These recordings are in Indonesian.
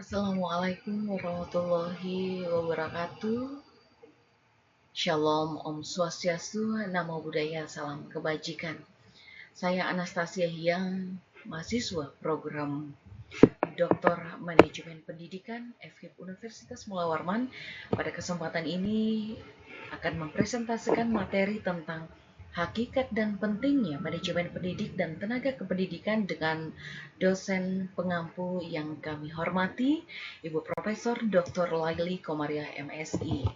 Assalamualaikum warahmatullahi wabarakatuh. Shalom, Om Swastiastu, Namo Buddhaya, Salam Kebajikan. Saya Anastasia Hyang, mahasiswa program Dr. Manajemen Pendidikan FKIP Universitas Mula Warman. Pada kesempatan ini akan mempresentasikan materi tentang hakikat dan pentingnya manajemen pendidik dan tenaga kependidikan dengan dosen pengampu yang kami hormati, Ibu Profesor Dr. Laili Komariah MSI.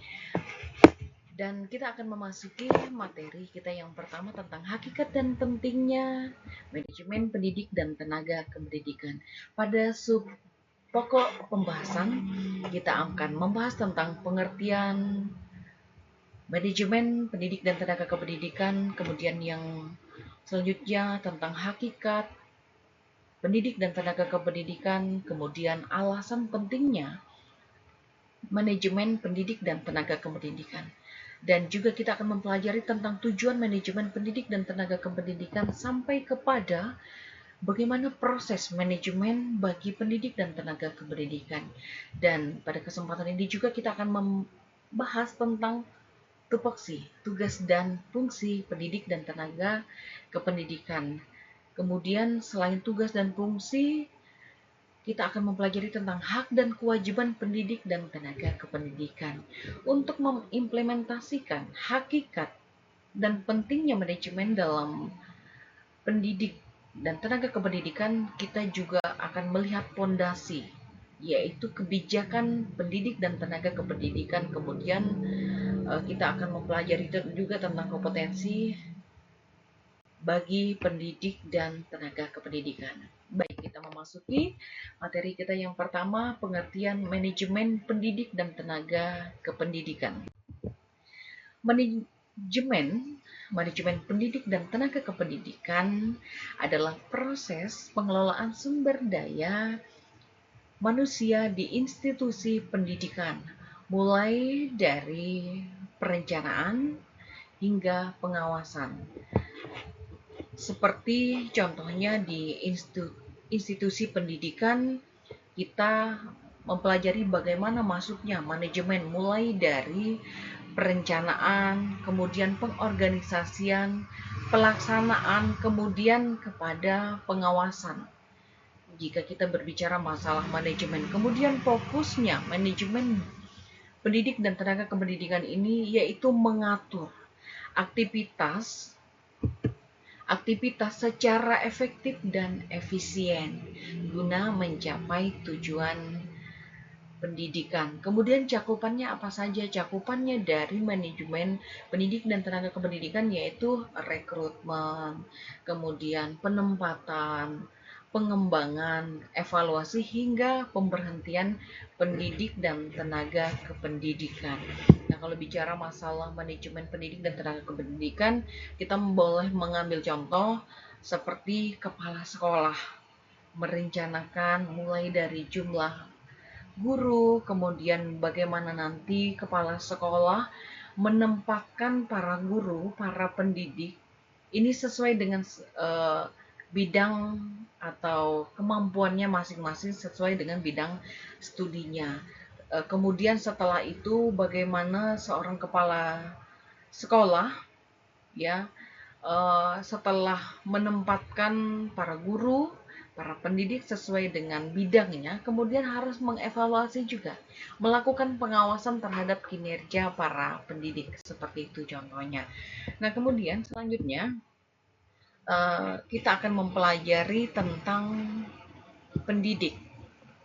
Dan kita akan memasuki materi kita yang pertama tentang hakikat dan pentingnya manajemen pendidik dan tenaga kependidikan. Pada pokok pembahasan, kita akan membahas tentang pengertian manajemen pendidik dan tenaga kependidikan, kemudian yang selanjutnya tentang hakikat pendidik dan tenaga kependidikan, kemudian alasan pentingnya manajemen pendidik dan tenaga kependidikan. Dan juga kita akan mempelajari tentang tujuan manajemen pendidik dan tenaga kependidikan sampai kepada bagaimana proses manajemen bagi pendidik dan tenaga kependidikan. Dan pada kesempatan ini juga kita akan membahas tentang tupoksi, tugas dan fungsi pendidik dan tenaga kependidikan. Kemudian selain tugas dan fungsi, kita akan mempelajari tentang hak dan kewajiban pendidik dan tenaga kependidikan. Untuk mengimplementasikan hakikat dan pentingnya manajemen dalam pendidik dan tenaga kependidikan, kita juga akan melihat fondasi, yaitu kebijakan pendidik dan tenaga kependidikan. Kemudian kita akan mempelajari juga tentang kompetensi bagi pendidik dan tenaga kependidikan. Baik, kita memasuki materi kita yang pertama, pengertian manajemen pendidik dan tenaga kependidikan. Manajemen pendidik dan tenaga kependidikan adalah proses pengelolaan sumber daya manusia di institusi pendidikan, mulai dari perencanaan hingga pengawasan. Seperti contohnya di institusi pendidikan, kita mempelajari bagaimana masuknya manajemen mulai dari perencanaan, kemudian pengorganisasian, pelaksanaan, kemudian kepada pengawasan. Jika kita berbicara masalah manajemen, kemudian fokusnya manajemen pendidik dan tenaga kependidikan ini yaitu mengatur aktivitas secara efektif dan efisien guna mencapai tujuan pendidikan. Kemudian cakupannya apa saja? Cakupannya dari manajemen pendidik dan tenaga kependidikan yaitu rekrutmen, kemudian penempatan, pengembangan, evaluasi hingga pemberhentian pendidik dan tenaga kependidikan. Nah, kalau bicara masalah manajemen pendidik dan tenaga kependidikan, kita boleh mengambil contoh seperti kepala sekolah merencanakan mulai dari jumlah guru, kemudian bagaimana nanti kepala sekolah menempatkan para guru, para pendidik ini sesuai dengan bidang atau kemampuannya masing-masing sesuai dengan bidang studinya. Kemudian setelah itu bagaimana seorang kepala sekolah ya setelah menempatkan para guru, para pendidik sesuai dengan bidangnya, kemudian harus mengevaluasi juga, melakukan pengawasan terhadap kinerja para pendidik, seperti itu contohnya. Nah, kemudian selanjutnya kita akan mempelajari tentang pendidik.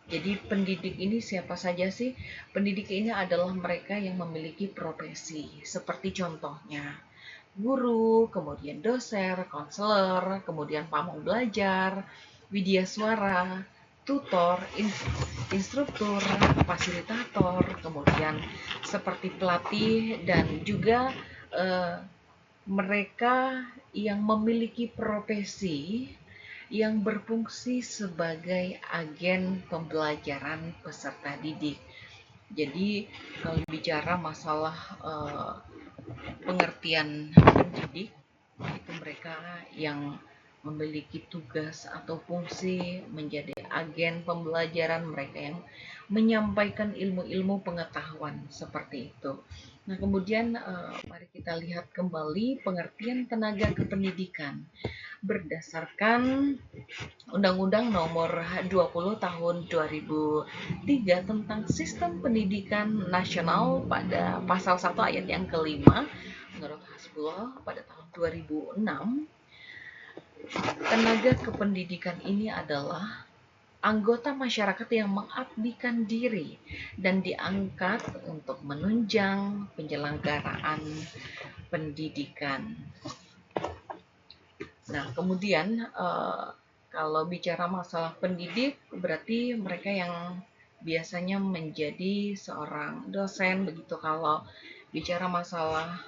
Jadi pendidik ini siapa saja sih? Pendidik ini adalah mereka yang memiliki profesi, seperti contohnya guru, kemudian dosen, konselor, kemudian pamong belajar, widya suara, tutor, instruktur, fasilitator, kemudian seperti pelatih, dan juga mereka yang memiliki profesi yang berfungsi sebagai agen pembelajaran peserta didik. Jadi kalau bicara masalah pengertian pendidik, itu mereka yang memiliki tugas atau fungsi menjadi agen pembelajaran, mereka yang menyampaikan ilmu-ilmu pengetahuan seperti itu. Nah, kemudian mari kita lihat kembali pengertian tenaga kependidikan berdasarkan Undang-Undang Nomor 20 Tahun 2003 tentang Sistem Pendidikan Nasional pada pasal 1 ayat yang kelima. Menurut Hasbullah pada tahun 2006, tenaga kependidikan ini adalah anggota masyarakat yang mengabdikan diri dan diangkat untuk menunjang penyelenggaraan pendidikan. Nah, kemudian kalau bicara masalah pendidik, berarti mereka yang biasanya menjadi seorang dosen begitu. Kalau bicara masalah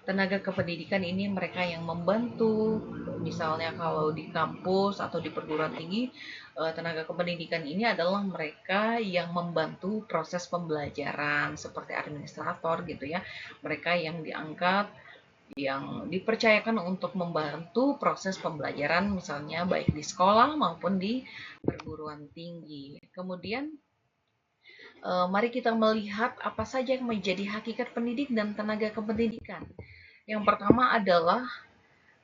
tenaga kependidikan ini, mereka yang membantu, misalnya kalau di kampus atau di perguruan tinggi, tenaga kependidikan ini adalah mereka yang membantu proses pembelajaran seperti administrator gitu ya. Mereka yang diangkat, yang dipercayakan untuk membantu proses pembelajaran misalnya baik di sekolah maupun di perguruan tinggi. Kemudian mari kita melihat apa saja yang menjadi hakikat pendidik dan tenaga kependidikan. Yang pertama adalah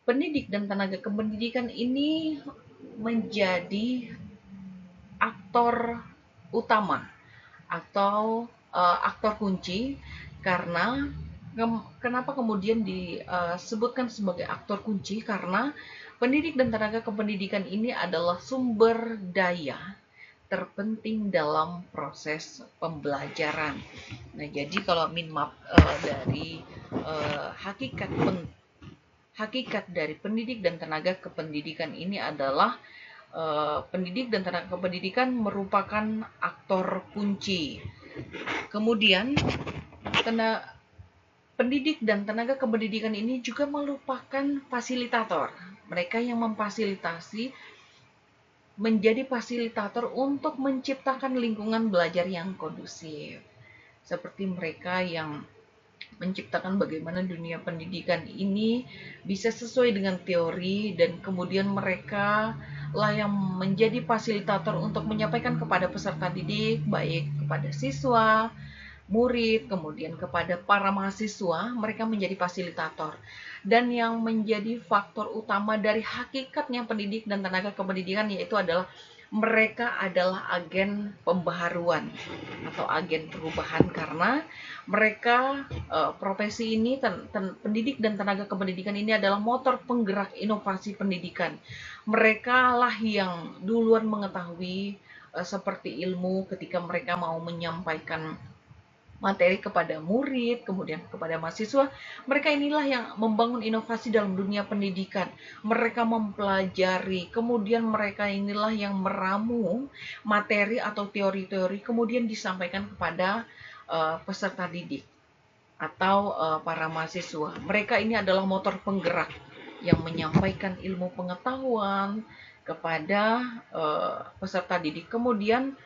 pendidik dan tenaga kependidikan ini menjadi aktor utama atau aktor kunci. Karena kenapa kemudian disebutkan sebagai aktor kunci? Karena pendidik dan tenaga kependidikan ini adalah sumber daya terpenting dalam proses pembelajaran. Nah, jadi kalau minmap dari hakikat dari pendidik dan tenaga kependidikan ini adalah pendidik dan tenaga kependidikan merupakan aktor kunci. Kemudian pendidik dan tenaga kependidikan ini juga merupakan fasilitator. Mereka yang memfasilitasi, menjadi fasilitator untuk menciptakan lingkungan belajar yang kondusif. Seperti mereka yang menciptakan bagaimana dunia pendidikan ini bisa sesuai dengan teori, dan kemudian mereka lah yang menjadi fasilitator untuk menyampaikan kepada peserta didik, baik kepada siswa, murid, kemudian kepada para mahasiswa. Mereka menjadi fasilitator. Dan yang menjadi faktor utama dari hakikatnya pendidik dan tenaga kependidikan yaitu adalah mereka adalah agen pembaharuan atau agen perubahan, karena mereka profesi ini, pendidik dan tenaga kependidikan ini adalah motor penggerak inovasi pendidikan. Mereka lah yang duluan mengetahui seperti ilmu ketika mereka mau menyampaikan materi kepada murid, kemudian kepada mahasiswa. Mereka inilah yang membangun inovasi dalam dunia pendidikan. Mereka mempelajari, kemudian mereka inilah yang meramu materi atau teori-teori, kemudian disampaikan kepada peserta didik atau para mahasiswa. Mereka ini adalah motor penggerak yang menyampaikan ilmu pengetahuan kepada peserta didik. Kemudian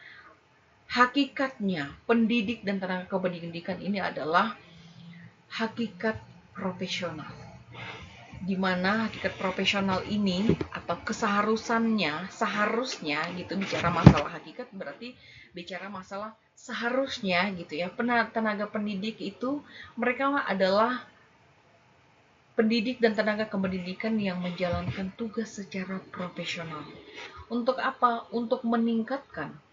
hakikatnya pendidik dan tenaga kependidikan ini adalah hakikat profesional, di mana hakikat profesional ini atau seharusnya gitu, bicara masalah hakikat berarti bicara masalah seharusnya gitu ya. Tenaga pendidik itu mereka adalah pendidik dan tenaga kependidikan yang menjalankan tugas secara profesional. Untuk apa? Untuk meningkatkan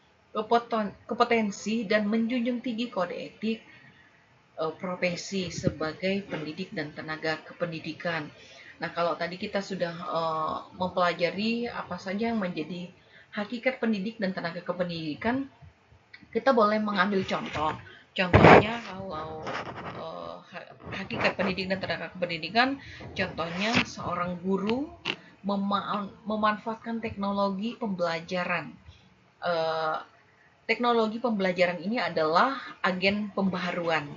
kompetensi dan menjunjung tinggi kode etik profesi sebagai pendidik dan tenaga kependidikan. Nah, kalau tadi kita sudah mempelajari apa saja yang menjadi hakikat pendidik dan tenaga kependidikan, kita boleh mengambil contoh. Contohnya kalau hakikat pendidik dan tenaga kependidikan, contohnya seorang guru memanfaatkan teknologi pembelajaran. Teknologi pembelajaran ini adalah agen pembaharuan.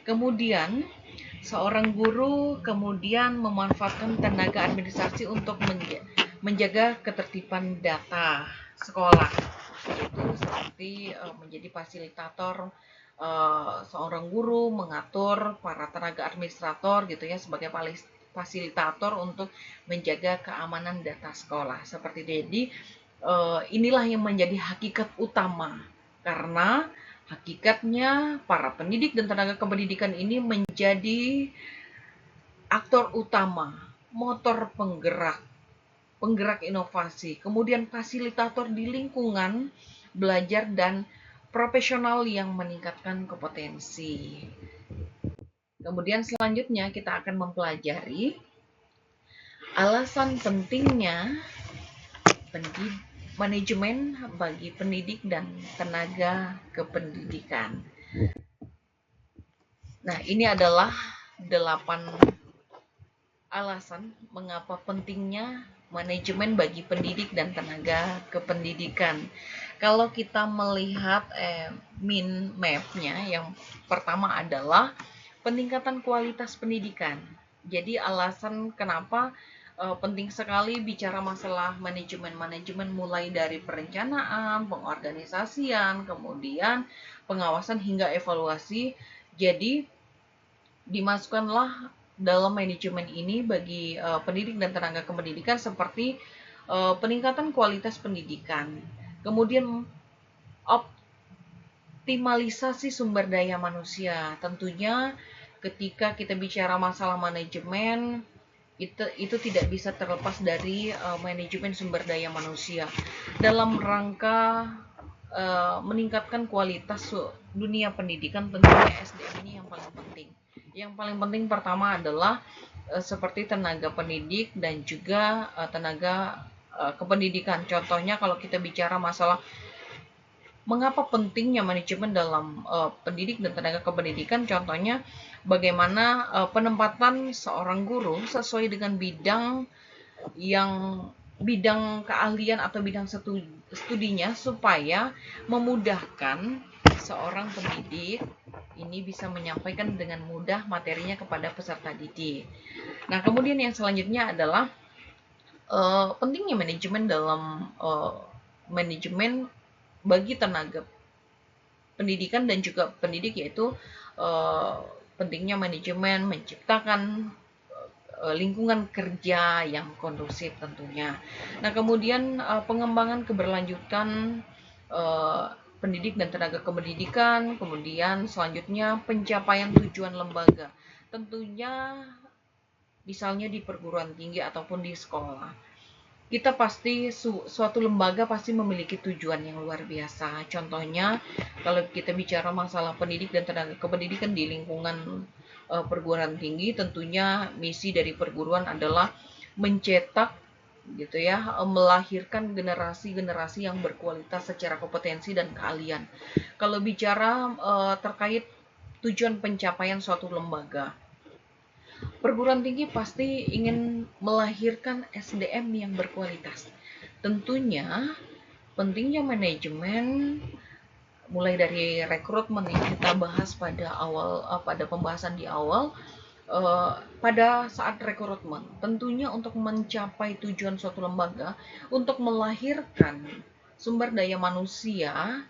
Kemudian seorang guru kemudian memanfaatkan tenaga administrasi untuk menjaga ketertiban data sekolah. Itu seperti menjadi fasilitator. Seorang guru mengatur para tenaga administrator gitu ya sebagai fasilitator untuk menjaga keamanan data sekolah. Seperti itu. Jadi inilah yang menjadi hakikat utama, karena hakikatnya para pendidik dan tenaga kependidikan ini menjadi aktor utama, motor penggerak inovasi, kemudian fasilitator di lingkungan belajar dan profesional yang meningkatkan kompetensi. Kemudian selanjutnya kita akan mempelajari alasan pentingnya manajemen bagi pendidik dan tenaga kependidikan. Nah, ini adalah 8 alasan mengapa pentingnya manajemen bagi pendidik dan tenaga kependidikan. Kalau kita melihat mind map-nya, yang pertama adalah peningkatan kualitas pendidikan. Jadi alasan kenapa penting sekali bicara masalah manajemen mulai dari perencanaan, pengorganisasian, kemudian pengawasan hingga evaluasi. Jadi dimasukkanlah dalam manajemen ini bagi pendidik dan tenaga kependidikan seperti peningkatan kualitas pendidikan, kemudian optimalisasi sumber daya manusia. Tentunya ketika kita bicara masalah manajemen, itu tidak bisa terlepas dari manajemen sumber daya manusia dalam rangka meningkatkan kualitas dunia pendidikan. Tentunya SDM ini yang paling penting. Yang paling penting pertama adalah seperti tenaga pendidik dan juga tenaga kependidikan. Contohnya kalau kita bicara masalah mengapa pentingnya manajemen dalam pendidik dan tenaga kependidikan, contohnya bagaimana penempatan seorang guru sesuai dengan bidang keahlian atau bidang studinya, supaya memudahkan seorang pendidik ini bisa menyampaikan dengan mudah materinya kepada peserta didik. Nah, kemudian yang selanjutnya adalah pentingnya manajemen dalam manajemen bagi tenaga pendidikan dan juga pendidik, yaitu pentingnya manajemen menciptakan lingkungan kerja yang kondusif tentunya. Nah, kemudian pengembangan keberlanjutan pendidik dan tenaga kependidikan, kemudian selanjutnya pencapaian tujuan lembaga, tentunya misalnya di perguruan tinggi ataupun di sekolah. Kita pasti suatu lembaga pasti memiliki tujuan yang luar biasa. Contohnya kalau kita bicara masalah pendidik dan tenaga kependidikan di lingkungan perguruan tinggi, tentunya misi dari perguruan adalah mencetak gitu ya, melahirkan generasi-generasi yang berkualitas secara kompetensi dan keahlian. Kalau bicara terkait tujuan pencapaian suatu lembaga, perguruan tinggi pasti ingin melahirkan SDM yang berkualitas. Tentunya pentingnya manajemen mulai dari rekrutmen yang kita bahas pada pembahasan di awal. Pada saat rekrutmen, tentunya untuk mencapai tujuan suatu lembaga, untuk melahirkan sumber daya manusia,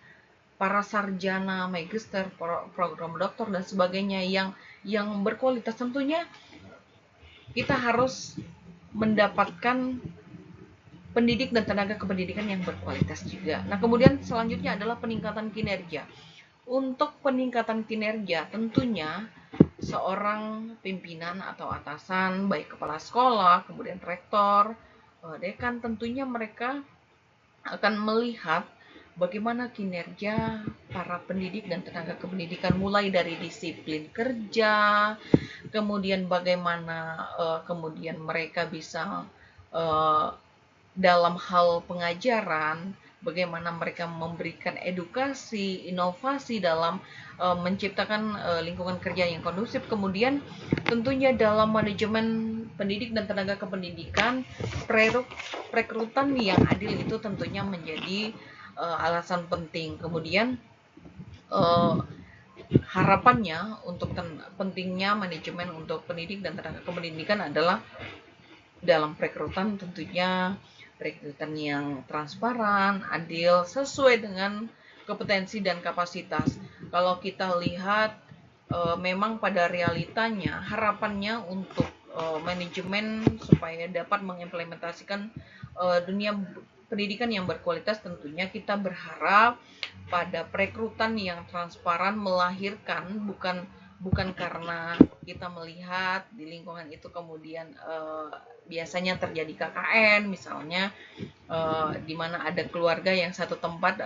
para sarjana, magister, program doktor dan sebagainya yang berkualitas, tentunya kita harus mendapatkan pendidik dan tenaga kependidikan yang berkualitas juga. Nah, kemudian selanjutnya adalah peningkatan kinerja. Untuk peningkatan kinerja, tentunya seorang pimpinan atau atasan, baik kepala sekolah, kemudian rektor, dekan, tentunya mereka akan melihat bagaimana kinerja para pendidik dan tenaga kependidikan, mulai dari disiplin kerja, kemudian bagaimana kemudian mereka bisa dalam hal pengajaran, bagaimana mereka memberikan edukasi, inovasi dalam menciptakan lingkungan kerja yang kondusif. Kemudian tentunya dalam manajemen pendidik dan tenaga kependidikan, perekrutan yang adil itu tentunya menjadi alasan penting. Kemudian harapannya untuk pentingnya manajemen untuk pendidik dan tenaga kependidikan adalah dalam perekrutan tentunya perekrutan yang transparan, adil, sesuai dengan kompetensi dan kapasitas. Kalau kita lihat memang pada realitanya harapannya untuk manajemen supaya dapat mengimplementasikan dunia pendidikan yang berkualitas. Tentunya kita berharap pada perekrutan yang transparan, melahirkan bukan karena kita melihat di lingkungan itu kemudian biasanya terjadi KKN misalnya, di mana ada keluarga yang satu tempat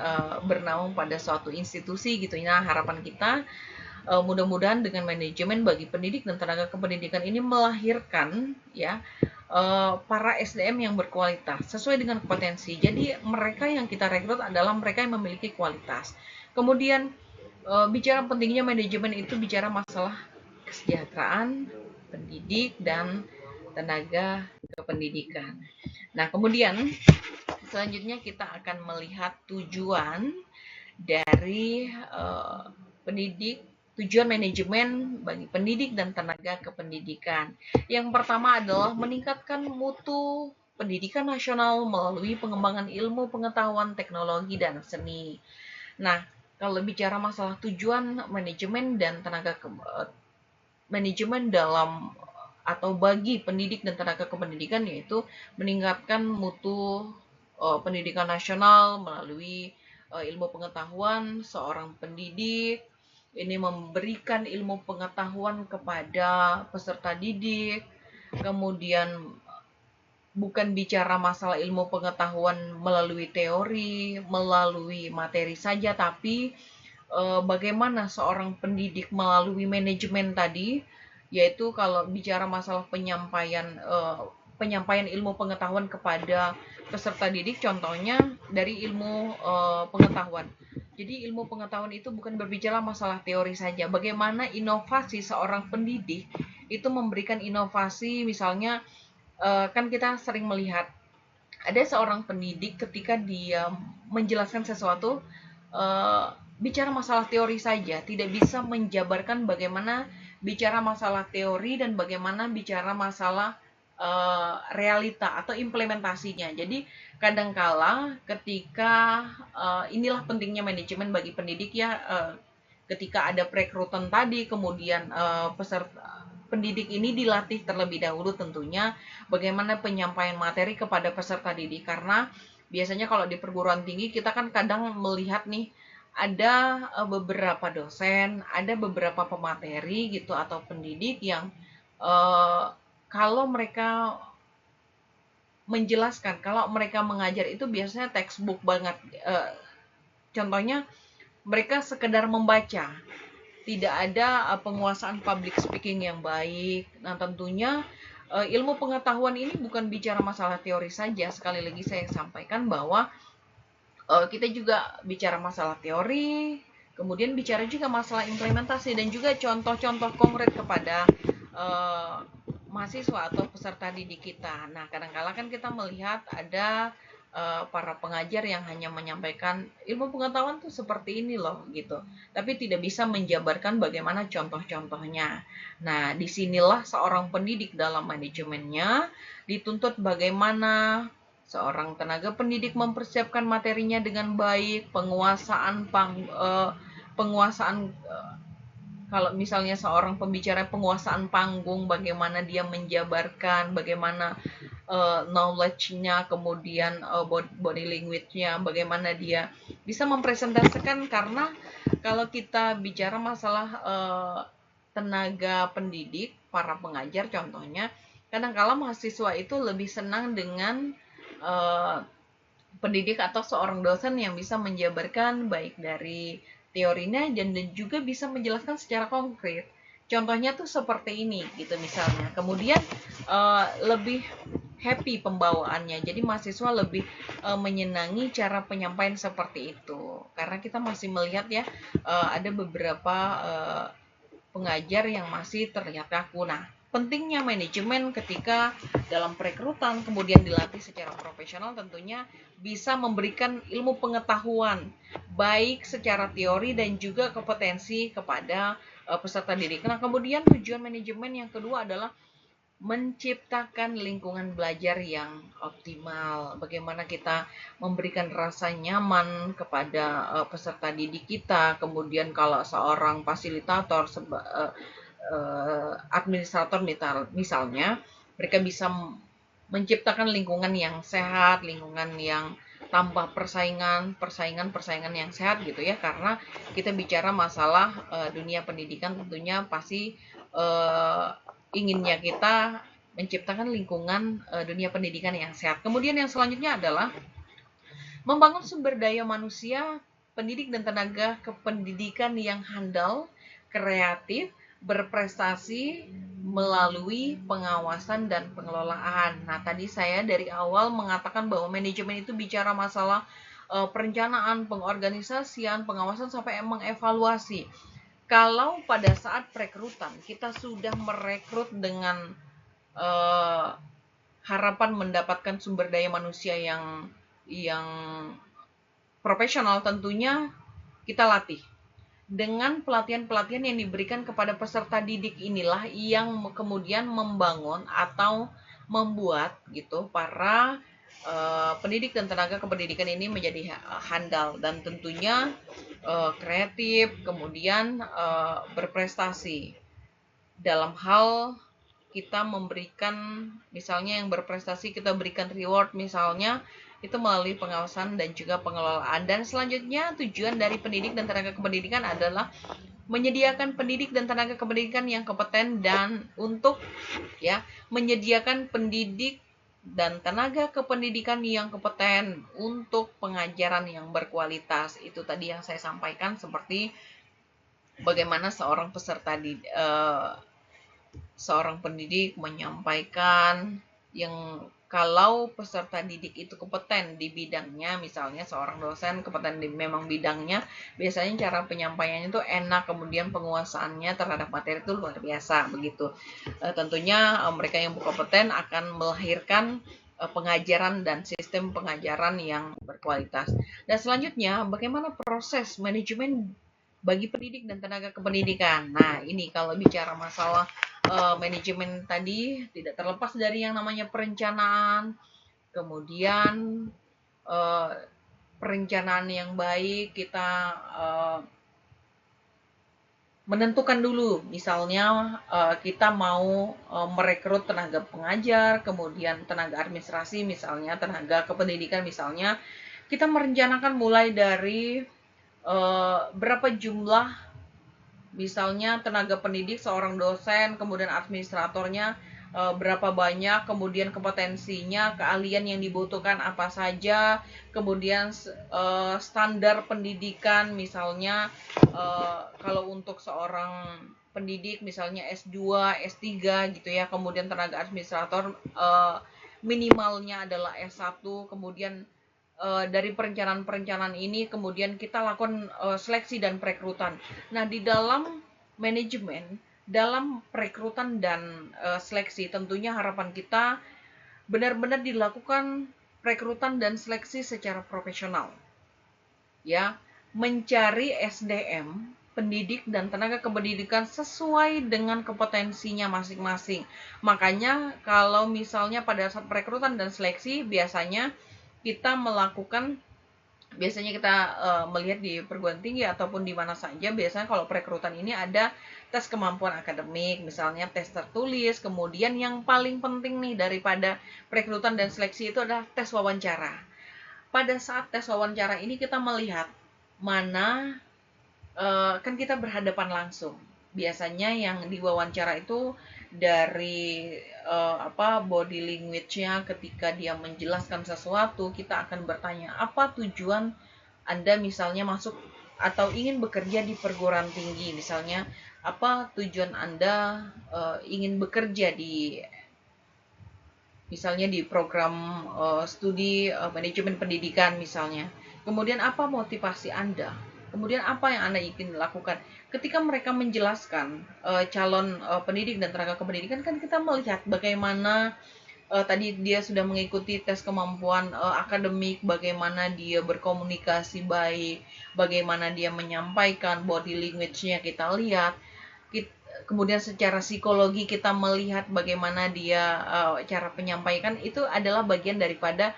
bernaung pada suatu institusi gitu. Nah, harapan kita mudah-mudahan dengan manajemen bagi pendidik dan tenaga kependidikan ini melahirkan ya para SDM yang berkualitas sesuai dengan kompetensi. Jadi mereka yang kita rekrut adalah mereka yang memiliki kualitas. Kemudian bicara pentingnya manajemen itu bicara masalah kesejahteraan pendidik dan tenaga kependidikan. Nah, kemudian selanjutnya kita akan melihat tujuan dari pendidik, tujuan manajemen bagi pendidik dan tenaga kependidikan. Yang pertama adalah meningkatkan mutu pendidikan nasional melalui pengembangan ilmu, pengetahuan, teknologi, dan seni. Nah, kalau bicara masalah tujuan manajemen dan tenaga manajemen dalam atau bagi pendidik dan tenaga kependidikan, yaitu meningkatkan mutu pendidikan nasional melalui ilmu pengetahuan seorang pendidik, ini memberikan ilmu pengetahuan kepada peserta didik, kemudian bukan bicara masalah ilmu pengetahuan melalui teori, melalui materi saja, tapi bagaimana seorang pendidik melalui manajemen tadi, yaitu kalau bicara masalah penyampaian ilmu pengetahuan kepada peserta didik, contohnya dari ilmu pengetahuan. Jadi ilmu pengetahuan itu bukan berbicara masalah teori saja, bagaimana inovasi seorang pendidik itu memberikan inovasi. Misalnya kan kita sering melihat ada seorang pendidik ketika dia menjelaskan sesuatu bicara masalah teori saja, tidak bisa menjabarkan bagaimana bicara masalah teori dan bagaimana bicara masalah realita atau implementasinya. Jadi kadangkala ketika inilah pentingnya manajemen bagi pendidik ya, ketika ada perekrutan tadi, kemudian peserta pendidik ini dilatih terlebih dahulu tentunya bagaimana penyampaian materi kepada peserta didik, karena biasanya kalau di perguruan tinggi kita kan kadang melihat nih ada beberapa dosen, ada beberapa pemateri gitu atau pendidik yang kalau mereka menjelaskan, kalau mereka mengajar itu biasanya textbook banget. Contohnya mereka sekedar membaca, tidak ada penguasaan public speaking yang baik. Nah, tentunya ilmu pengetahuan ini bukan bicara masalah teori saja. Sekali lagi saya sampaikan bahwa kita juga bicara masalah teori, kemudian bicara juga masalah implementasi dan juga contoh-contoh konkret kepada mahasiswa atau peserta didik kita. Nah, kadang-kala kan kita melihat ada para pengajar yang hanya menyampaikan ilmu pengetahuan tuh seperti ini loh gitu, tapi tidak bisa menjabarkan bagaimana contoh-contohnya. Nah, disinilah seorang pendidik dalam manajemennya dituntut bagaimana seorang tenaga pendidik mempersiapkan materinya dengan baik, penguasaan kalau misalnya seorang pembicara penguasaan panggung, bagaimana dia menjabarkan, bagaimana knowledge-nya, kemudian body language-nya, bagaimana dia bisa mempresentasikan. Karena kalau kita bicara masalah tenaga pendidik, para pengajar contohnya, kadang-kala mahasiswa itu lebih senang dengan pendidik atau seorang dosen yang bisa menjabarkan baik dari teorinya dan juga bisa menjelaskan secara konkret. Contohnya tuh seperti ini gitu misalnya. Kemudian lebih happy pembawaannya. Jadi mahasiswa lebih menyenangi cara penyampaian seperti itu. Karena kita masih melihat ya ada beberapa pengajar yang masih terlihat kaku. Nah, pentingnya manajemen ketika dalam perekrutan kemudian dilatih secara profesional tentunya bisa memberikan ilmu pengetahuan baik secara teori dan juga kompetensi kepada peserta didik. Nah, kemudian tujuan manajemen yang kedua adalah menciptakan lingkungan belajar yang optimal. Bagaimana kita memberikan rasa nyaman kepada peserta didik kita. Kemudian kalau seorang fasilitator administrator misalnya, mereka bisa menciptakan lingkungan yang sehat, lingkungan yang tanpa persaingan yang sehat gitu ya, karena kita bicara masalah dunia pendidikan, tentunya pasti inginnya kita menciptakan lingkungan dunia pendidikan yang sehat. Kemudian yang selanjutnya adalah membangun sumber daya manusia, pendidik dan tenaga kependidikan yang handal, kreatif, berprestasi melalui pengawasan dan pengelolaan. Nah, tadi saya dari awal mengatakan bahwa manajemen itu bicara masalah perencanaan, pengorganisasian, pengawasan sampai mengevaluasi. Kalau pada saat perekrutan kita sudah merekrut dengan harapan mendapatkan sumber daya manusia yang profesional, tentunya kita latih. Dengan pelatihan-pelatihan yang diberikan kepada peserta didik inilah yang kemudian membangun atau membuat gitu para pendidik dan tenaga kependidikan ini menjadi handal dan tentunya kreatif, kemudian berprestasi dalam hal kita memberikan, misalnya yang berprestasi kita berikan reward misalnya, itu melalui pengawasan dan juga pengelolaan. Dan selanjutnya tujuan dari pendidik dan tenaga kependidikan adalah menyediakan pendidik dan tenaga kependidikan yang kompeten dan untuk menyediakan pendidik dan tenaga kependidikan yang kompeten untuk pengajaran yang berkualitas. Itu tadi yang saya sampaikan, seperti bagaimana seorang seorang pendidik menyampaikan yang kalau peserta didik itu kompeten di bidangnya, misalnya seorang dosen kompeten di memang bidangnya, biasanya cara penyampaiannya itu enak, kemudian penguasaannya terhadap materi itu luar biasa begitu. Tentunya mereka yang berkompeten akan melahirkan pengajaran dan sistem pengajaran yang berkualitas. Dan selanjutnya, bagaimana proses manajemen bagi pendidik dan tenaga kependidikan. Nah, ini kalau bicara masalah manajemen tadi tidak terlepas dari yang namanya perencanaan, kemudian perencanaan yang baik, kita menentukan dulu, misalnya kita mau merekrut tenaga pengajar, kemudian tenaga administrasi misalnya, tenaga kependidikan misalnya, kita merencanakan mulai dari berapa jumlah misalnya tenaga pendidik, seorang dosen, kemudian administratornya berapa banyak, kemudian kompetensinya, keahlian yang dibutuhkan apa saja, kemudian standar pendidikan misalnya kalau untuk seorang pendidik misalnya S2, S3 gitu ya, kemudian tenaga administrator minimalnya adalah S1, kemudian dari perencanaan-perencanaan ini kemudian kita lakukan seleksi dan perekrutan. Nah, di dalam manajemen, dalam perekrutan dan seleksi, tentunya harapan kita benar-benar dilakukan perekrutan dan seleksi secara profesional. Ya, mencari SDM, pendidik dan tenaga kependidikan sesuai dengan kompetensinya masing-masing. Makanya kalau misalnya pada saat perekrutan dan seleksi biasanya kita melihat di perguruan tinggi ataupun di mana saja, biasanya kalau perekrutan ini ada tes kemampuan akademik, misalnya tes tertulis, kemudian yang paling penting nih daripada perekrutan dan seleksi itu adalah tes wawancara. Pada saat tes wawancara ini kita melihat mana, kan kita berhadapan langsung. Biasanya yang diwawancara itu dari body language-nya ketika dia menjelaskan sesuatu, kita akan bertanya, apa tujuan Anda misalnya masuk atau ingin bekerja di perguruan tinggi, misalnya apa tujuan Anda ingin bekerja di misalnya di program studi manajemen pendidikan misalnya. Kemudian apa motivasi Anda? Kemudian apa yang Anda ingin lakukan? Ketika mereka menjelaskan calon pendidik dan tenaga kependidikan, kan kita melihat bagaimana tadi dia sudah mengikuti tes kemampuan akademik, bagaimana dia berkomunikasi baik, bagaimana dia menyampaikan, body language-nya kita lihat. Kemudian secara psikologi kita melihat bagaimana dia cara penyampaikan, itu adalah bagian daripada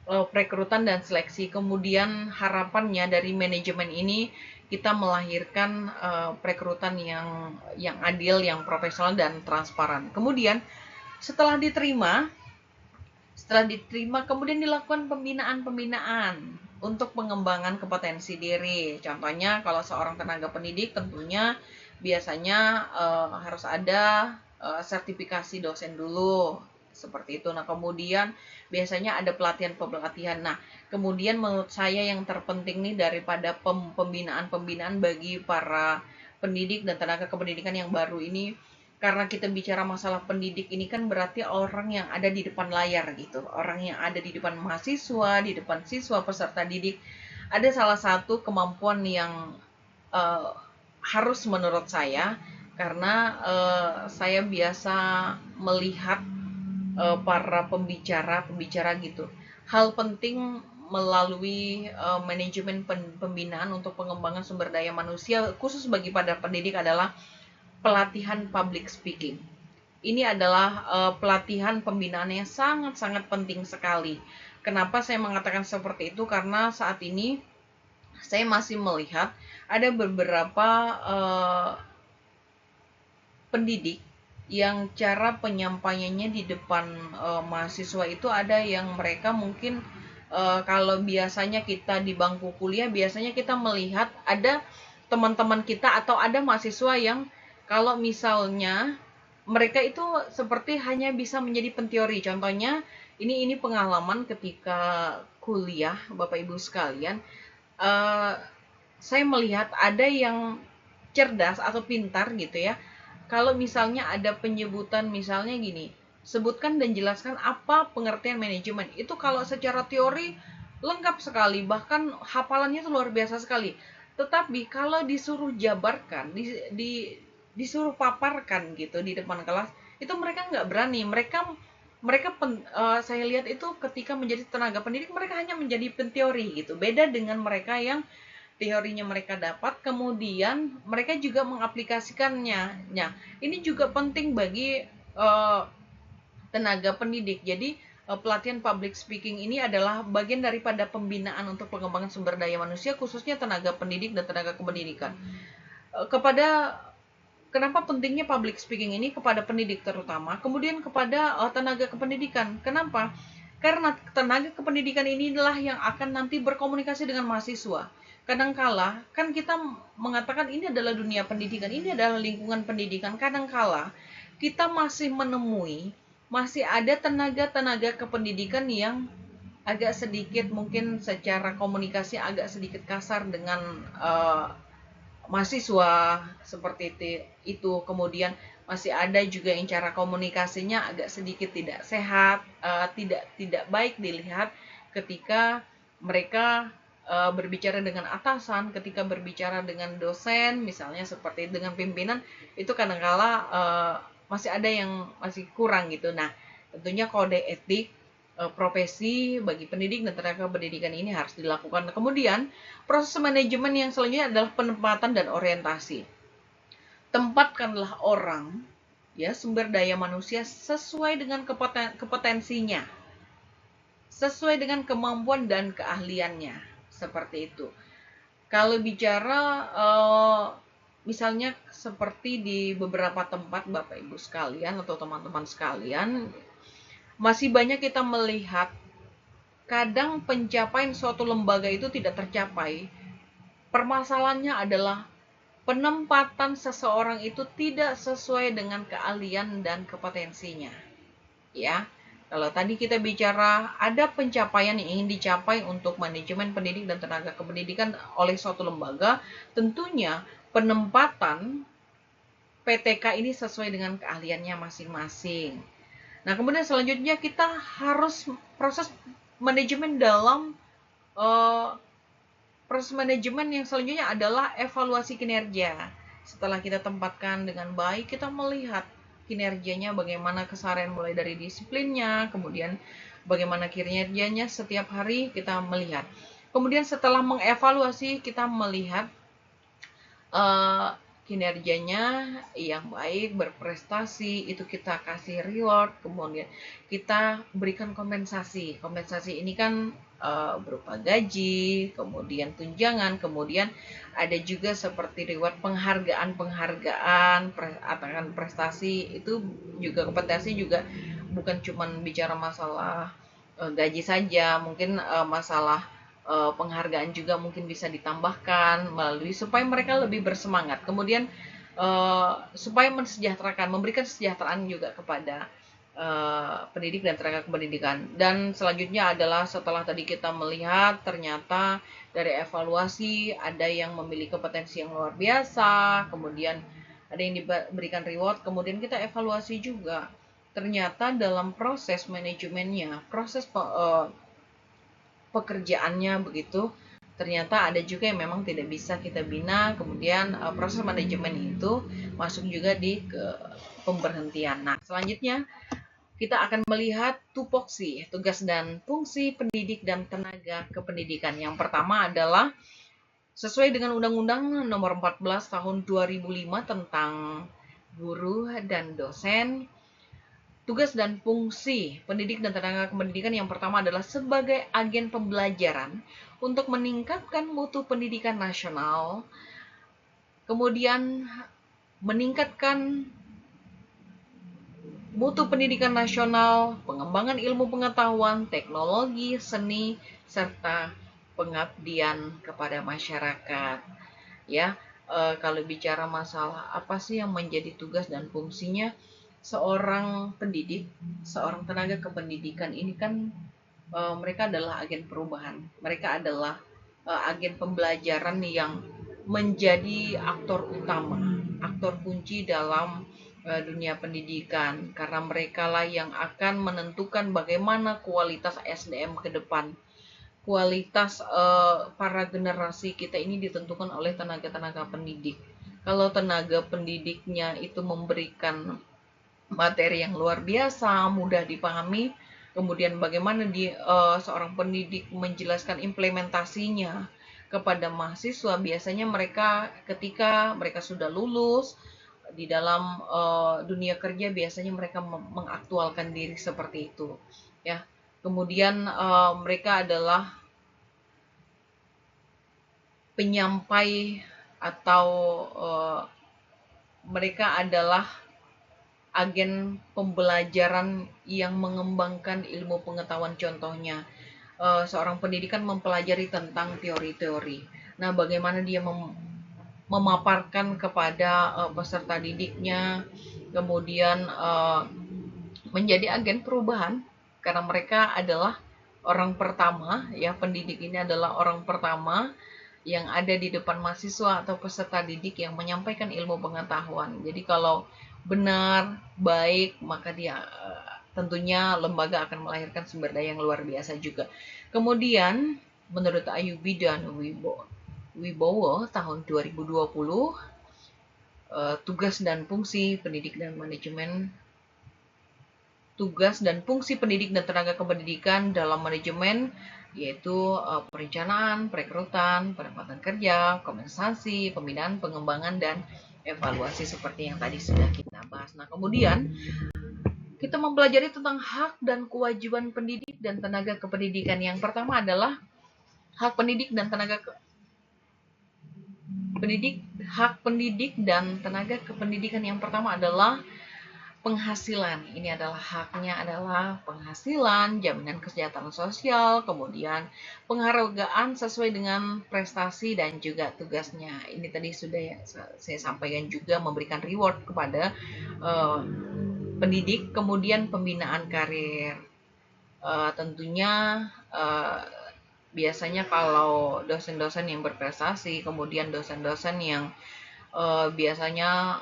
perekrutan dan seleksi. Kemudian harapannya dari manajemen ini kita melahirkan perekrutan yang adil, yang profesional dan transparan. Kemudian setelah diterima, kemudian dilakukan pembinaan untuk pengembangan kompetensi diri. Contohnya kalau seorang tenaga pendidik tentunya biasanya harus ada sertifikasi dosen dulu seperti itu. Nah, kemudian biasanya ada pelatihan-pelatihan. Nah, kemudian menurut saya yang terpenting nih daripada pembinaan-pembinaan bagi para pendidik dan tenaga kependidikan yang baru ini, karena kita bicara masalah pendidik ini kan berarti orang yang ada di depan layar gitu, orang yang ada di depan mahasiswa, di depan siswa peserta didik. Ada salah satu kemampuan yang uh, harus menurut saya, karena saya biasa melihat para pembicara gitu. Hal penting melalui manajemen pembinaan untuk pengembangan sumber daya manusia khusus bagi pada pendidik adalah pelatihan public speaking. Ini adalah pelatihan pembinaan yang sangat-sangat penting sekali. Kenapa saya mengatakan seperti itu? Karena saat ini saya masih melihat ada beberapa pendidik yang cara penyampaiannya di depan mahasiswa itu ada yang mereka mungkin kalau biasanya kita di bangku kuliah biasanya kita melihat ada teman-teman kita atau ada mahasiswa yang kalau misalnya mereka itu seperti hanya bisa menjadi penteori. Contohnya ini pengalaman ketika kuliah Bapak Ibu sekalian, eh, saya melihat ada yang cerdas atau pintar gitu ya. Kalau misalnya ada penyebutan misalnya gini, sebutkan dan jelaskan apa pengertian manajemen. Itu kalau secara teori lengkap sekali, bahkan hafalannya itu luar biasa sekali. Tetapi kalau disuruh jabarkan, disuruh paparkan gitu di depan kelas, itu mereka nggak berani. Mereka mereka saya lihat itu ketika menjadi tenaga pendidik mereka hanya menjadi penteori gitu. Beda dengan mereka yang teorinya mereka dapat, kemudian mereka juga mengaplikasikannya. Nah, ini juga penting bagi tenaga pendidik. Jadi, pelatihan public speaking ini adalah bagian daripada pembinaan untuk pengembangan sumber daya manusia, khususnya tenaga pendidik dan tenaga kependidikan. Kepada Kenapa pentingnya public speaking ini kepada pendidik terutama, kemudian kepada tenaga kependidikan. Kenapa? Karena tenaga kependidikan inilah yang akan nanti berkomunikasi dengan mahasiswa. Kadangkala kan kita mengatakan ini adalah dunia pendidikan, ini adalah lingkungan pendidikan. Kadangkala kita masih menemui masih ada tenaga-tenaga kependidikan yang agak sedikit mungkin secara komunikasi agak sedikit kasar dengan mahasiswa seperti itu. Kemudian masih ada juga yang cara komunikasinya agak sedikit tidak sehat, tidak baik dilihat ketika mereka berbicara dengan atasan, ketika berbicara dengan dosen, misalnya seperti dengan pimpinan, itu kadangkala masih ada yang masih kurang gitu. Nah, tentunya kode etik profesi bagi pendidik dan tenaga pendidikan ini harus dilakukan. Kemudian, proses manajemen yang selanjutnya adalah penempatan dan orientasi. Tempatkanlah orang, ya, sumber daya manusia sesuai dengan kompetensinya, sesuai dengan kemampuan dan keahliannya, seperti itu. Kalau bicara misalnya seperti di beberapa tempat Bapak Ibu sekalian atau teman-teman sekalian, masih banyak kita melihat kadang pencapaian suatu lembaga itu tidak tercapai. Permasalahannya adalah penempatan seseorang itu tidak sesuai dengan keahlian dan kompetensinya. Ya, kalau tadi kita bicara ada pencapaian yang ingin dicapai untuk manajemen pendidik dan tenaga kependidikan oleh suatu lembaga, tentunya penempatan PTK ini sesuai dengan keahliannya masing-masing. Nah, kemudian selanjutnya kita harus proses manajemen dalam proses manajemen yang selanjutnya adalah evaluasi kinerja. Setelah kita tempatkan dengan baik, kita melihat kinerjanya bagaimana keseharian mulai dari disiplinnya, kemudian bagaimana kinerjanya setiap hari kita melihat. Kemudian setelah mengevaluasi kita melihat kinerjanya yang baik, berprestasi, itu kita kasih reward, kemudian kita berikan kompensasi. Kompensasi ini kan berupa gaji, kemudian tunjangan, kemudian ada juga seperti reward penghargaan akan prestasi. Itu juga kompensasi juga bukan cuma bicara masalah gaji saja, mungkin masalah penghargaan juga mungkin bisa ditambahkan melalui supaya mereka lebih bersemangat. Kemudian supaya mensejahterakan, memberikan kesejahteraan juga kepada pendidik dan tenaga kependidikan. Dan selanjutnya adalah setelah tadi kita melihat ternyata dari evaluasi ada yang memiliki kompetensi yang luar biasa, kemudian ada yang diberikan reward, kemudian kita evaluasi juga. Ternyata dalam proses manajemennya, proses pekerjaannya begitu, ternyata ada juga yang memang tidak bisa kita bina, kemudian proses manajemen itu masuk juga di pemberhentian. Nah, selanjutnya kita akan melihat tupoksi, tugas dan fungsi pendidik dan tenaga kependidikan. Yang pertama adalah sesuai dengan Undang-Undang Nomor 14 Tahun 2005 tentang guru dan dosen. Tugas dan fungsi pendidik dan tenaga kependidikan yang pertama adalah sebagai agen pembelajaran untuk meningkatkan mutu pendidikan nasional, kemudian meningkatkan mutu pendidikan nasional, pengembangan ilmu pengetahuan, teknologi, seni, serta pengabdian kepada masyarakat. Ya, kalau bicara masalah apa sih yang menjadi tugas dan fungsinya seorang pendidik, seorang tenaga kependidikan ini kan mereka adalah agen perubahan. Mereka adalah agen pembelajaran yang menjadi aktor utama, aktor kunci dalam dunia pendidikan, karena mereka lah yang akan menentukan bagaimana kualitas SDM ke depan. Kualitas para generasi kita ini ditentukan oleh tenaga-tenaga pendidik. Kalau tenaga pendidiknya itu memberikan materi yang luar biasa, mudah dipahami, kemudian bagaimana seorang pendidik menjelaskan implementasinya kepada mahasiswa, biasanya mereka ketika mereka sudah lulus di dalam dunia kerja biasanya mereka mengaktualkan diri seperti itu, ya. Kemudian mereka adalah penyampai atau mereka adalah agen pembelajaran yang mengembangkan ilmu pengetahuan. Contohnya, seorang pendidikan mempelajari tentang teori-teori. Nah, bagaimana dia memaparkan kepada peserta didiknya, kemudian menjadi agen perubahan, karena mereka adalah orang pertama, ya, pendidik ini adalah orang pertama yang ada di depan mahasiswa atau peserta didik yang menyampaikan ilmu pengetahuan. Jadi kalau benar, baik, maka dia tentunya lembaga akan melahirkan sumber daya yang luar biasa juga. Kemudian, menurut Ayubi dan Wibowo tahun 2020, tugas dan fungsi pendidik dan manajemen, tugas dan fungsi pendidik dan tenaga kependidikan dalam manajemen yaitu perencanaan, perekrutan, penempatan kerja, kompensasi, pembinaan, pengembangan, dan evaluasi seperti yang tadi sudah kita bahas. Nah, kemudian kita mempelajari tentang hak dan kewajiban pendidik dan tenaga kependidikan. Yang pertama adalah hak pendidik dan tenaga kependidikan yang pertama adalah penghasilan. Ini adalah haknya adalah penghasilan, jaminan kesejahteraan sosial, kemudian penghargaan sesuai dengan prestasi dan juga tugasnya. Ini tadi sudah saya sampaikan juga, memberikan reward kepada pendidik, kemudian pembinaan karir. Tentunya biasanya kalau dosen-dosen yang berprestasi, kemudian dosen-dosen yang biasanya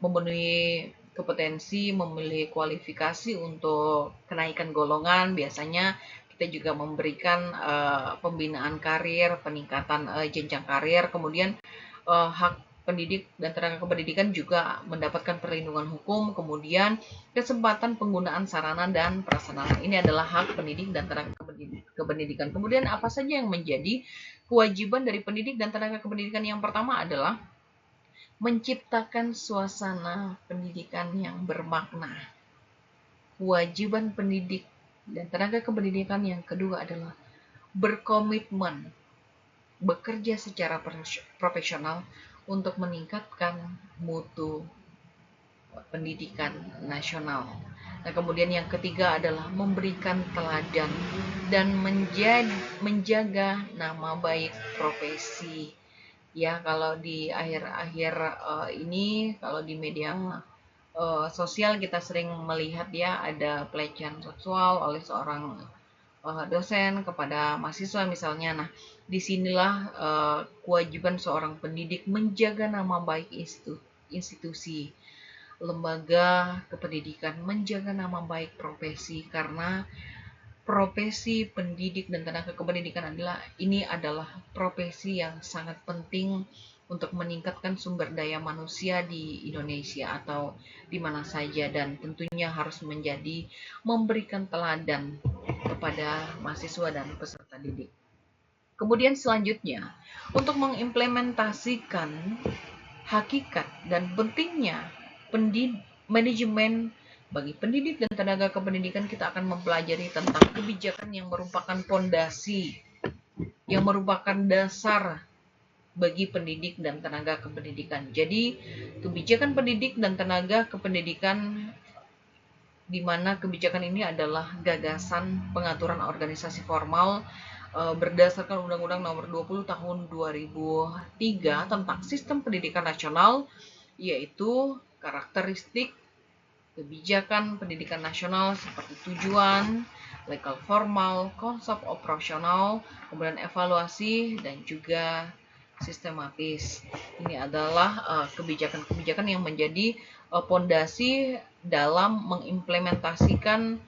memenuhi kompetensi, memiliki kualifikasi untuk kenaikan golongan, biasanya kita juga memberikan pembinaan karir, peningkatan jenjang karir, kemudian hak pendidik dan tenaga kependidikan juga mendapatkan perlindungan hukum, kemudian kesempatan penggunaan sarana dan prasarana. Ini adalah hak pendidik dan tenaga kependidikan. Kemudian apa saja yang menjadi kewajiban dari pendidik dan tenaga kependidikan? Yang pertama adalah menciptakan suasana pendidikan yang bermakna. Kewajiban pendidik dan tenaga kependidikan yang kedua adalah berkomitmen bekerja secara profesional untuk meningkatkan mutu pendidikan nasional. Nah, kemudian yang ketiga adalah memberikan teladan dan menjaga nama baik profesi. Ya, kalau di akhir-akhir ini, kalau di media sosial kita sering melihat ya ada pelecehan seksual oleh seorang dosen kepada mahasiswa misalnya. Nah, disinilah kewajiban seorang pendidik menjaga nama baik institusi, lembaga kependidikan, menjaga nama baik profesi, karena profesi pendidik dan tenaga kependidikan adalah profesi yang sangat penting untuk meningkatkan sumber daya manusia di Indonesia atau di mana saja, dan tentunya harus memberikan teladan kepada mahasiswa dan peserta didik. Kemudian selanjutnya, untuk mengimplementasikan hakikat dan pentingnya manajemen bagi pendidik dan tenaga kependidikan, kita akan mempelajari tentang kebijakan yang merupakan fondasi, yang merupakan dasar bagi pendidik dan tenaga kependidikan. Jadi, kebijakan pendidik dan tenaga kependidikan, di mana kebijakan ini adalah gagasan pengaturan organisasi formal berdasarkan Undang-Undang Nomor 20 Tahun 2003 tentang Sistem Pendidikan Nasional, yaitu karakteristik kebijakan pendidikan nasional seperti tujuan, legal formal, konsep operasional, kemudian evaluasi, dan juga sistematis. Ini adalah kebijakan-kebijakan yang menjadi pondasi dalam mengimplementasikan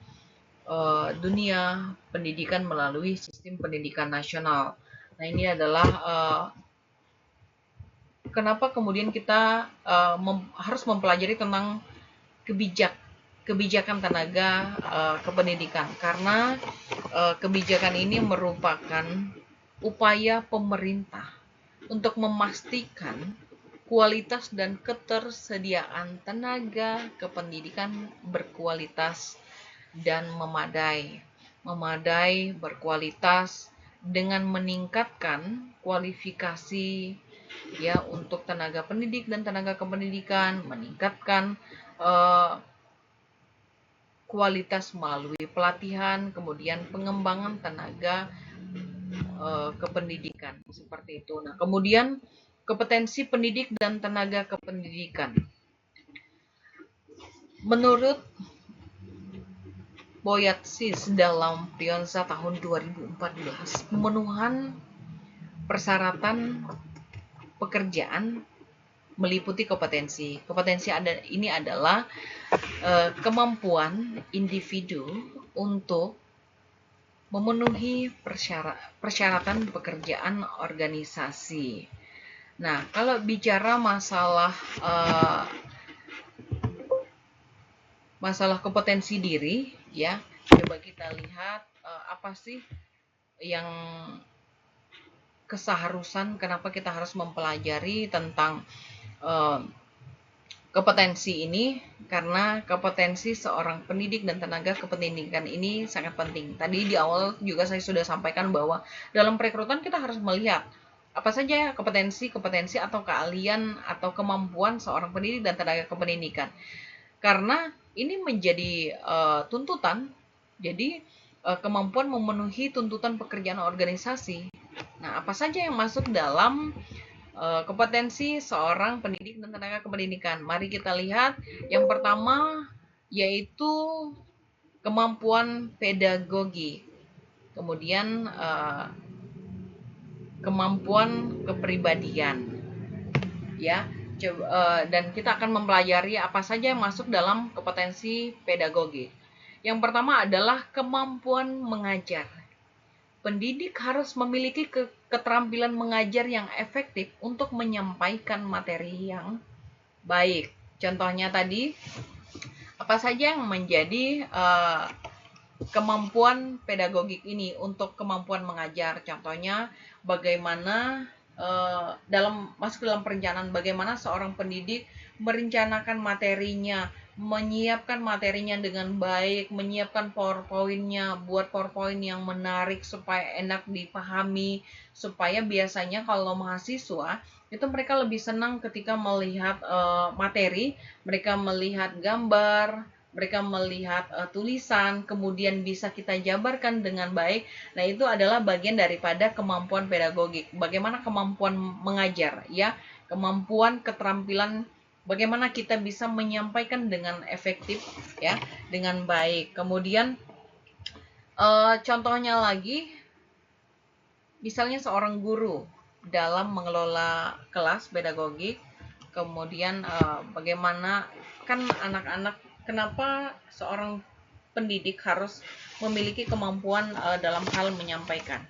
dunia pendidikan melalui sistem pendidikan nasional. Nah, ini adalah kenapa kemudian kita harus mempelajari tentang kebijakan tenaga kependidikan, karena kebijakan ini merupakan upaya pemerintah untuk memastikan kualitas dan ketersediaan tenaga kependidikan berkualitas dan memadai, berkualitas dengan meningkatkan kualifikasi ya untuk tenaga pendidik dan tenaga kependidikan, meningkatkan kualitas melalui pelatihan, kemudian pengembangan tenaga kependidikan seperti itu. Nah, kemudian kompetensi pendidik dan tenaga kependidikan. Menurut Boyatsis dalam Pionza tahun 2014, pemenuhan persyaratan pekerjaan meliputi kompetensi. Kompetensi ini adalah kemampuan individu untuk memenuhi persyaratan pekerjaan organisasi. Nah, kalau bicara masalah kompetensi diri, ya, coba kita lihat apa sih yang keseharusan, kenapa kita harus mempelajari tentang kompetensi ini, karena kompetensi seorang pendidik dan tenaga kependidikan ini sangat penting. Tadi di awal juga saya sudah sampaikan bahwa dalam perekrutan kita harus melihat apa saja kompetensi atau keahlian atau kemampuan seorang pendidik dan tenaga kependidikan. Karena ini menjadi tuntutan, jadi kemampuan memenuhi tuntutan pekerjaan organisasi. Nah, apa saja yang masuk dalam kompetensi seorang pendidik dan tenaga kependidikan? Mari kita lihat. Yang pertama yaitu kemampuan pedagogi, kemudian kemampuan kepribadian, ya. Dan kita akan mempelajari apa saja yang masuk dalam kompetensi pedagogi. Yang pertama adalah kemampuan mengajar. Pendidik harus memiliki keterampilan mengajar yang efektif untuk menyampaikan materi yang baik. Contohnya tadi, apa saja yang menjadi kemampuan pedagogik ini untuk kemampuan mengajar? Contohnya, bagaimana masuk dalam perencanaan bagaimana seorang pendidik merencanakan materinya, menyiapkan materinya dengan baik, menyiapkan PowerPoint-nya, buat PowerPoint yang menarik supaya enak dipahami, supaya biasanya kalau mahasiswa itu mereka lebih senang ketika melihat materi, mereka melihat gambar, mereka melihat tulisan, kemudian bisa kita jabarkan dengan baik. Nah, itu adalah bagian daripada kemampuan pedagogik. Bagaimana kemampuan mengajar, ya, kemampuan keterampilan bagaimana kita bisa menyampaikan dengan efektif, ya, dengan baik. Kemudian contohnya lagi, misalnya seorang guru dalam mengelola kelas pedagogik, kemudian bagaimana kan anak-anak, kenapa seorang pendidik harus memiliki kemampuan dalam hal menyampaikan.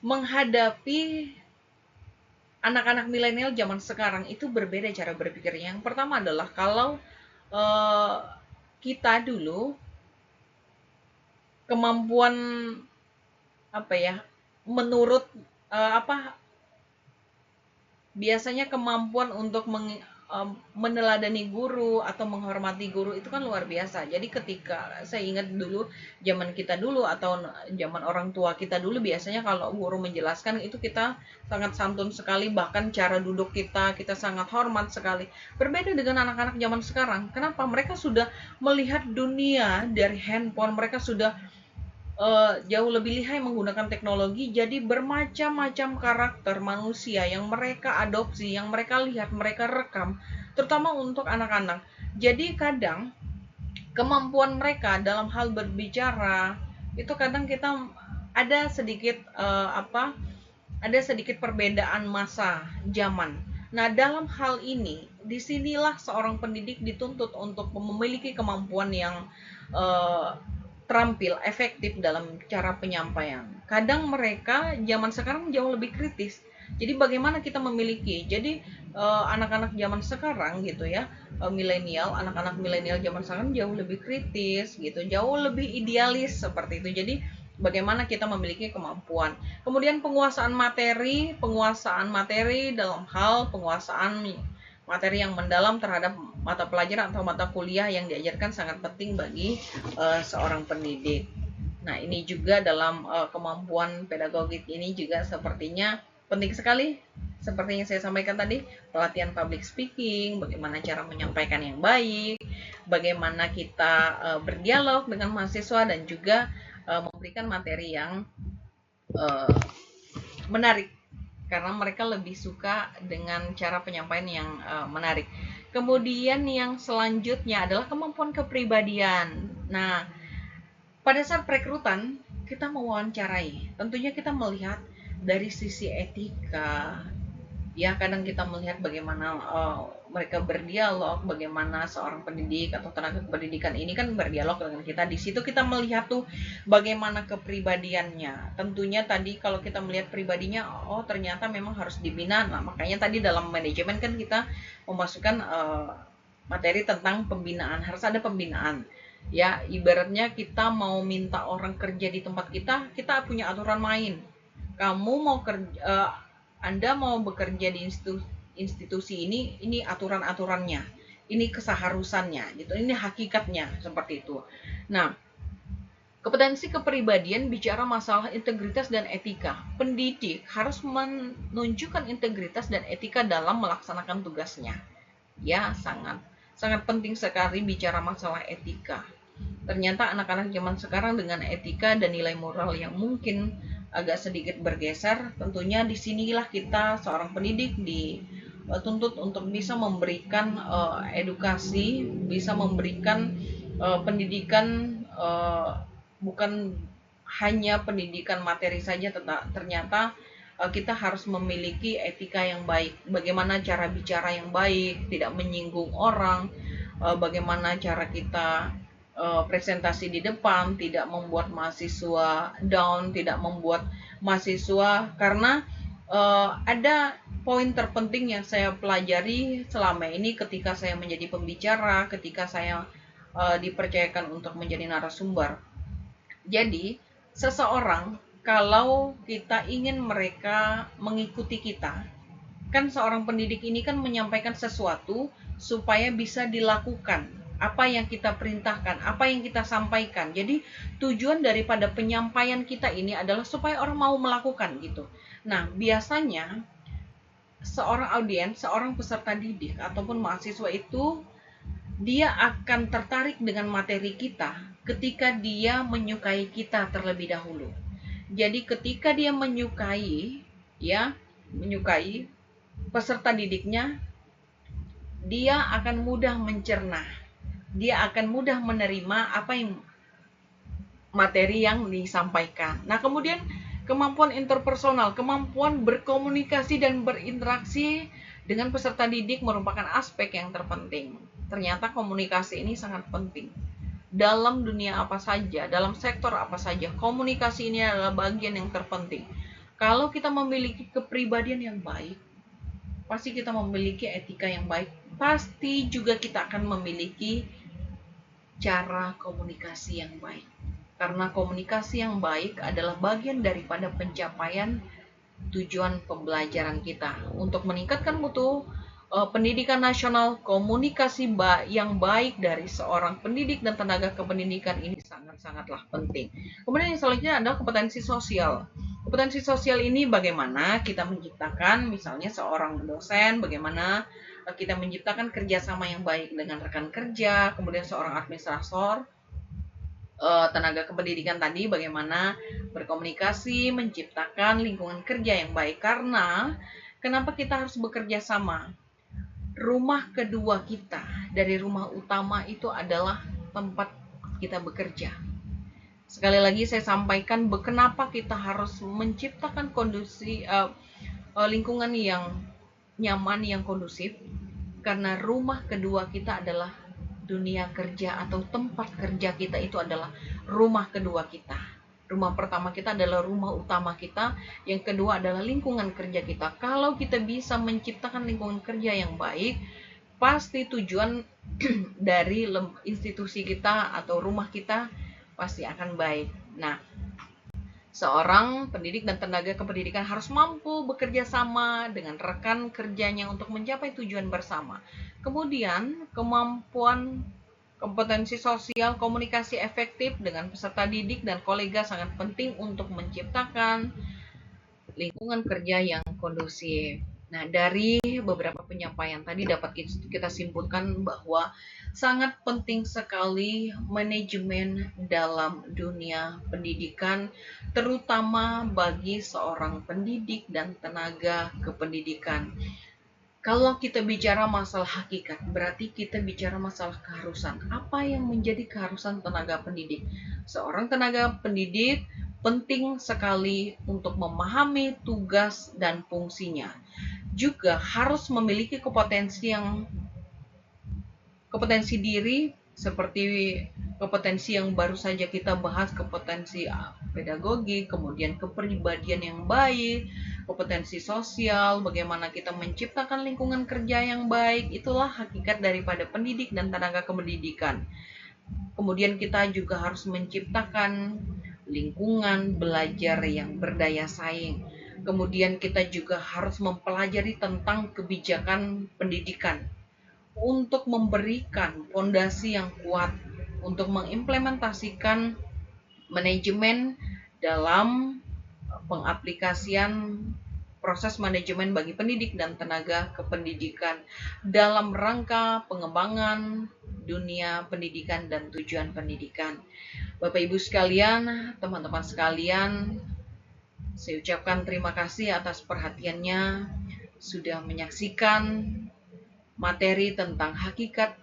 Menghadapi anak-anak milenial zaman sekarang itu berbeda cara berpikirnya. Yang pertama adalah kalau kita dulu kemampuan apa ya, menurut biasanya kemampuan untuk meneladani guru atau menghormati guru itu kan luar biasa. Jadi ketika saya ingat dulu zaman kita dulu atau zaman orang tua kita dulu, biasanya kalau guru menjelaskan itu kita sangat santun sekali, bahkan cara duduk kita sangat hormat sekali. Berbeda dengan anak-anak zaman sekarang. Kenapa? Mereka sudah melihat dunia dari handphone, mereka sudah jauh lebih lihai menggunakan teknologi, jadi bermacam-macam karakter manusia yang mereka adopsi, yang mereka lihat, mereka rekam, terutama untuk anak-anak. Jadi kadang kemampuan mereka dalam hal berbicara itu kadang kita ada sedikit ada sedikit perbedaan masa zaman. Nah, dalam hal ini, disinilah seorang pendidik dituntut untuk memiliki kemampuan yang terampil, efektif dalam cara penyampaian. Kadang mereka zaman sekarang jauh lebih kritis. Jadi bagaimana kita memiliki, jadi anak-anak zaman sekarang gitu ya, anak-anak milenial zaman sekarang jauh lebih kritis gitu, jauh lebih idealis seperti itu. Jadi bagaimana kita memiliki kemampuan. Kemudian penguasaan materi dalam hal penguasaan materi yang mendalam terhadap mata pelajaran atau mata kuliah yang diajarkan sangat penting bagi seorang pendidik. Nah, ini juga dalam kemampuan pedagogik ini juga sepertinya penting sekali. Seperti yang saya sampaikan tadi, pelatihan public speaking, bagaimana cara menyampaikan yang baik, bagaimana kita berdialog dengan mahasiswa, dan juga memberikan materi yang menarik, karena mereka lebih suka dengan cara penyampaian yang menarik. Kemudian yang selanjutnya adalah kemampuan kepribadian. Nah, pada saat perekrutan kita mewawancarai, tentunya kita melihat dari sisi etika. Ya, kadang kita melihat bagaimana mereka berdialog, bagaimana seorang pendidik atau tenaga pendidikan ini kan berdialog dengan kita. Di situ kita melihat tuh bagaimana kepribadiannya. Tentunya tadi kalau kita melihat pribadinya, oh ternyata memang harus dibina. Nah, makanya tadi dalam manajemen kan kita memasukkan materi tentang pembinaan, harus ada pembinaan. Ya, ibaratnya kita mau minta orang kerja di tempat kita punya aturan main. Kamu mau kerja, Anda mau bekerja di institusi ini aturan-aturannya, ini keseharusannya, gitu, ini hakikatnya seperti itu. Nah, kompetensi kepribadian bicara masalah integritas dan etika. Pendidik harus menunjukkan integritas dan etika dalam melaksanakan tugasnya. Ya, sangat penting sekali bicara masalah etika. Ternyata anak-anak zaman sekarang dengan etika dan nilai moral yang mungkin agak sedikit bergeser, tentunya disinilah kita seorang pendidik dituntut untuk bisa memberikan edukasi, bisa memberikan pendidikan, bukan hanya pendidikan materi saja, ternyata kita harus memiliki etika yang baik, bagaimana cara bicara yang baik, tidak menyinggung orang, bagaimana cara kita presentasi di depan, tidak membuat mahasiswa down, tidak membuat mahasiswa, karena ada poin terpenting yang saya pelajari selama ini ketika saya menjadi pembicara, ketika saya dipercayakan untuk menjadi narasumber. Jadi, seseorang kalau kita ingin mereka mengikuti kita. Kan seorang pendidik ini kan menyampaikan sesuatu supaya bisa dilakukan apa yang kita perintahkan, apa yang kita sampaikan. Jadi tujuan daripada penyampaian kita ini adalah supaya orang mau melakukan gitu. Nah, biasanya seorang audiens, seorang peserta didik ataupun mahasiswa itu dia akan tertarik dengan materi kita ketika dia menyukai kita terlebih dahulu. Jadi ketika dia menyukai, ya, menyukai peserta didiknya, dia akan mudah mencerna. Dia akan mudah menerima apa yang materi yang disampaikan. Nah, kemudian kemampuan interpersonal, kemampuan berkomunikasi dan berinteraksi dengan peserta didik merupakan aspek yang terpenting. Ternyata komunikasi ini sangat penting. Dalam dunia apa saja, dalam sektor apa saja, komunikasi ini adalah bagian yang terpenting. Kalau kita memiliki kepribadian yang baik, pasti kita memiliki etika yang baik, pasti juga kita akan memiliki cara komunikasi yang baik. Karena komunikasi yang baik adalah bagian daripada pencapaian tujuan pembelajaran kita. Untuk meningkatkan mutu pendidikan nasional, komunikasi yang baik dari seorang pendidik dan tenaga kependidikan ini sangat-sangatlah penting. Kemudian yang selanjutnya adalah kompetensi sosial. Kompetensi sosial ini bagaimana kita menciptakan misalnya seorang dosen, bagaimana kita menciptakan kerjasama yang baik dengan rekan kerja, kemudian seorang administrator, tenaga kependidikan tadi bagaimana berkomunikasi, menciptakan lingkungan kerja yang baik. Karena kenapa kita harus bekerja sama? Rumah kedua kita dari rumah utama itu adalah tempat kita bekerja. Sekali lagi saya sampaikan kenapa kita harus menciptakan kondisi lingkungan yang nyaman, yang kondusif, karena rumah kedua kita adalah dunia kerja atau tempat kerja kita itu adalah rumah kedua kita. Rumah pertama kita adalah rumah utama kita, yang kedua adalah lingkungan kerja kita. Kalau kita bisa menciptakan lingkungan kerja yang baik, pasti tujuan dari institusi kita atau rumah kita pasti akan baik. Nah, seorang pendidik dan tenaga kependidikan harus mampu bekerja sama dengan rekan kerjanya untuk mencapai tujuan bersama. Kemudian, kemampuan kompetensi sosial, komunikasi efektif dengan peserta didik dan kolega sangat penting untuk menciptakan lingkungan kerja yang kondusif. Nah, dari beberapa penyampaian tadi dapat kita simpulkan bahwa sangat penting sekali manajemen dalam dunia pendidikan, terutama bagi seorang pendidik dan tenaga kependidikan. Kalau kita bicara masalah hakikat, berarti kita bicara masalah keharusan. Apa yang menjadi keharusan tenaga pendidik? Seorang tenaga pendidik penting sekali untuk memahami tugas dan fungsinya. Juga harus memiliki kompetensi diri seperti kompetensi yang baru saja kita bahas, kompetensi pedagogi, kemudian kepribadian yang baik, kompetensi sosial, bagaimana kita menciptakan lingkungan kerja yang baik. Itulah hakikat daripada pendidik dan tenaga kependidikan. Kemudian kita juga harus menciptakan lingkungan belajar yang berdaya saing. Kemudian kita juga harus mempelajari tentang kebijakan pendidikan untuk memberikan fondasi yang kuat untuk mengimplementasikan manajemen dalam pengaplikasian proses manajemen bagi pendidik dan tenaga kependidikan dalam rangka pengembangan dunia pendidikan dan tujuan pendidikan. Bapak Ibu sekalian, teman-teman sekalian, saya ucapkan terima kasih atas perhatiannya sudah menyaksikan materi tentang hakikat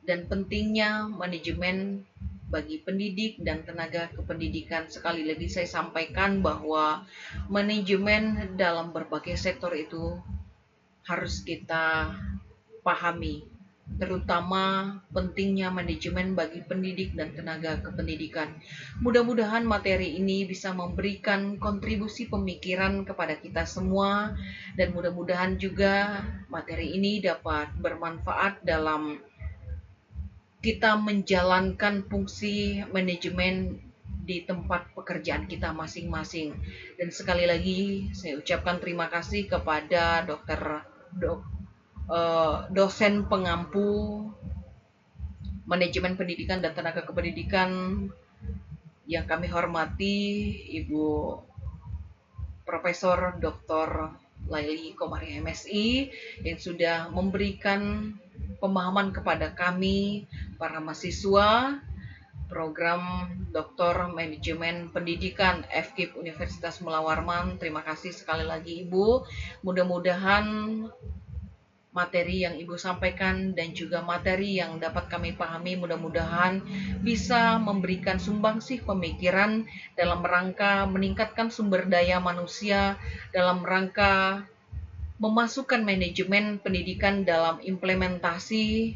dan pentingnya manajemen bagi pendidik dan tenaga kependidikan. Sekali lagi saya sampaikan bahwa manajemen dalam berbagai sektor itu harus kita pahami, terutama pentingnya manajemen bagi pendidik dan tenaga kependidikan. Mudah-mudahan materi ini bisa memberikan kontribusi pemikiran kepada kita semua, dan mudah-mudahan juga materi ini dapat bermanfaat dalam kita menjalankan fungsi manajemen di tempat pekerjaan kita masing-masing. Dan sekali lagi saya ucapkan terima kasih kepada dosen pengampu manajemen pendidikan dan tenaga kependidikan yang kami hormati, Ibu Profesor Dr. Laili Komari MSI, yang sudah memberikan pemahaman kepada kami para mahasiswa program Dr. Manajemen Pendidikan FKIP Universitas Mula Warman. Terima kasih sekali lagi Ibu. Mudah-mudahan materi yang Ibu sampaikan dan juga materi yang dapat kami pahami mudah-mudahan bisa memberikan sumbangsih pemikiran dalam rangka meningkatkan sumber daya manusia, dalam rangka memasukkan manajemen pendidikan dalam implementasi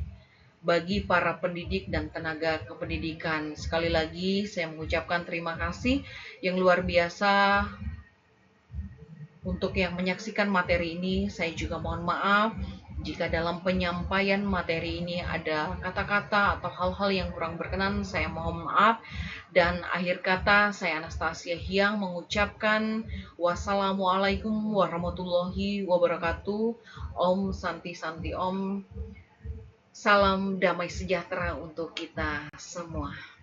bagi para pendidik dan tenaga kependidikan. Sekali lagi saya mengucapkan terima kasih yang luar biasa untuk yang menyaksikan materi ini. Saya juga mohon maaf jika dalam penyampaian materi ini ada kata-kata atau hal-hal yang kurang berkenan, saya mohon maaf. Dan akhir kata, saya Anastasia Hyang mengucapkan wassalamualaikum warahmatullahi wabarakatuh. Om Santi Santi Om. Salam damai sejahtera untuk kita semua.